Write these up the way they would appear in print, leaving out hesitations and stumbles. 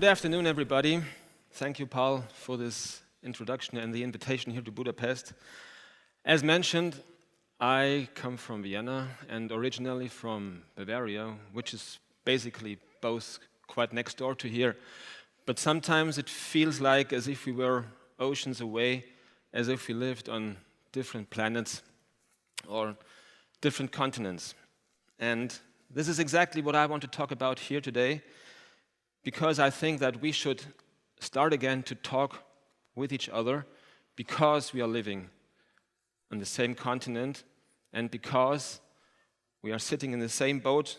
Good afternoon, everybody. Thank you, Paul, for this introduction and the invitation here to Budapest. As mentioned, I come from Vienna and originally from Bavaria, which is basically both quite next door to here. But sometimes it feels like as if we were oceans away, as if we lived on different planets or different continents. And this is exactly what I want to talk about here today, because I think that we should start again to talk with each other because we are living on the same continent and because we are sitting in the same boat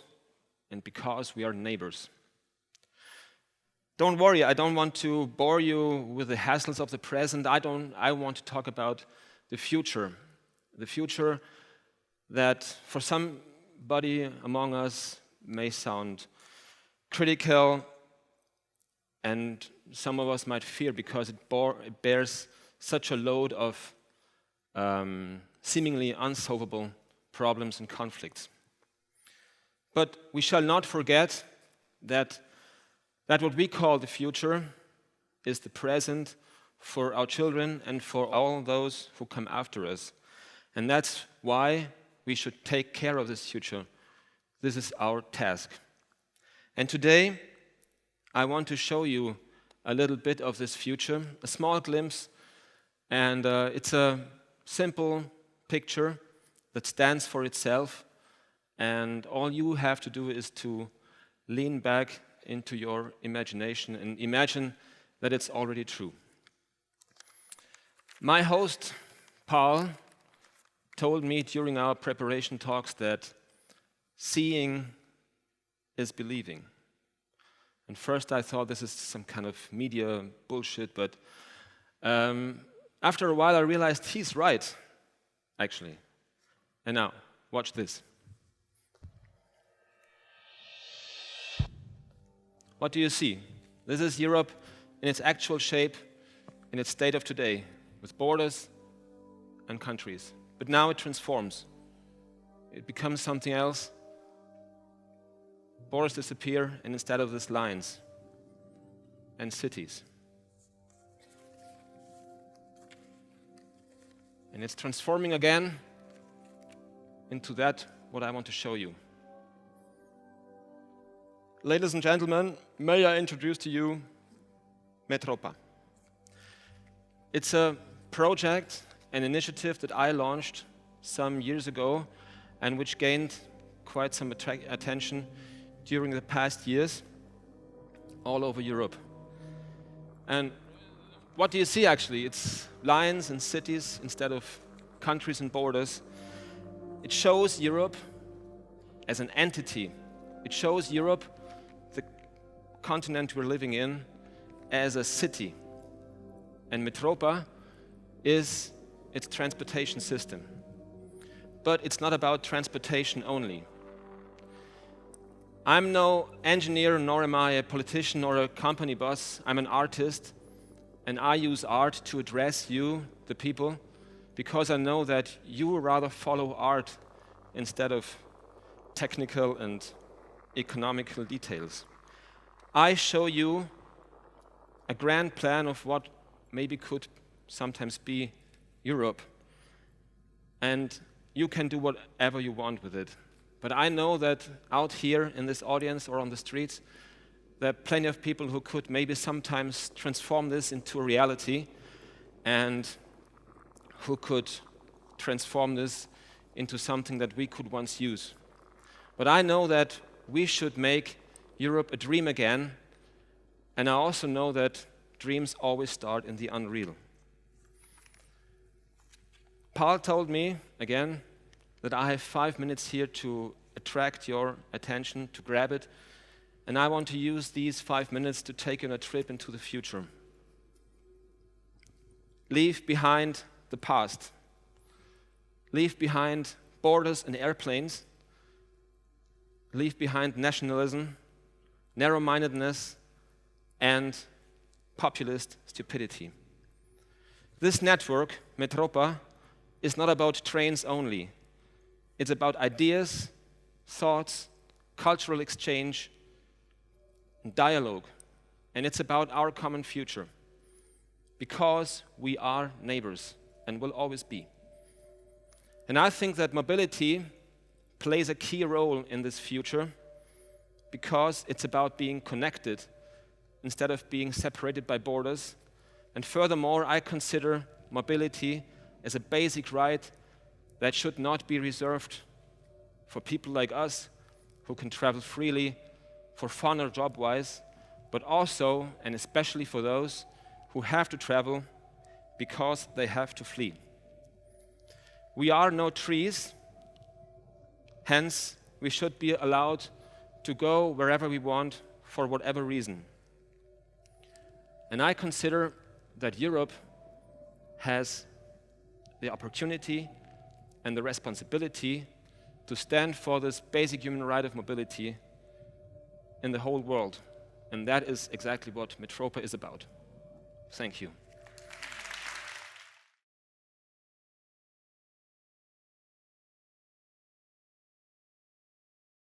and because we are neighbors. Don't worry, I don't want to bore you with the hassles of the present. I want to talk about the future that for somebody among us may sound critical, and some of us might fear because it bears such a load of seemingly unsolvable problems and conflicts. But we shall not forget that what we call the future is the present for our children and for all those who come after us. And that's why we should take care of this future. This is our task. And today, I want to show you a little bit of this future, a small glimpse, and it's a simple picture that stands for itself, and all you have to do is to lean back into your imagination and imagine that it's already true. My host, Paul, told me during our preparation talks that seeing is believing. And first I thought this is some kind of media bullshit, but after a while I realized he's right, actually. And now, watch this. What do you see? This is Europe in its actual shape, in its state of today, with borders and countries. But now it transforms. It becomes something else. Borders disappear, and instead of this, lines and cities. And it's transforming again into that what I want to show you. Ladies and gentlemen, may I introduce to you Metropa. It's a project, an initiative that I launched some years ago and which gained quite some attention during the past years all over Europe. And what do you see actually? It's lines and cities instead of countries and borders. It shows Europe as an entity. It shows Europe, the continent we're living in, as a city. And Metropa is its transportation system. But it's not about transportation only. I'm no engineer, nor am I a politician or a company boss. I'm an artist, and I use art to address you, the people, because I know that you will rather follow art instead of technical and economical details. I show you a grand plan of what maybe could sometimes be Europe, and you can do whatever you want with it. But I know that out here in this audience or on the streets, there are plenty of people who could maybe sometimes transform this into a reality and who could transform this into something that we could once use. But I know that we should make Europe a dream again, and I also know that dreams always start in the unreal. Paul told me, again, that I have 5 minutes here to attract your attention, to grab it, and I want to use these 5 minutes to take you on a trip into the future. Leave behind the past. Leave behind borders and airplanes. Leave behind nationalism, narrow-mindedness, and populist stupidity. This network, Metropa, is not about trains only. It's about ideas, thoughts, cultural exchange, and dialogue. and it's about our common future, because we are neighbors and will always be. And I think that mobility plays a key role in this future because it's about being connected instead of being separated by borders. And furthermore, I consider mobility as a basic right that should not be reserved for people like us who can travel freely for fun or job-wise, but also and especially for those who have to travel because they have to flee. We are no trees, hence we should be allowed to go wherever we want for whatever reason. And I consider that Europe has the opportunity and the responsibility to stand for this basic human right of mobility in the whole world. And that is exactly what Metropa is about. Thank you.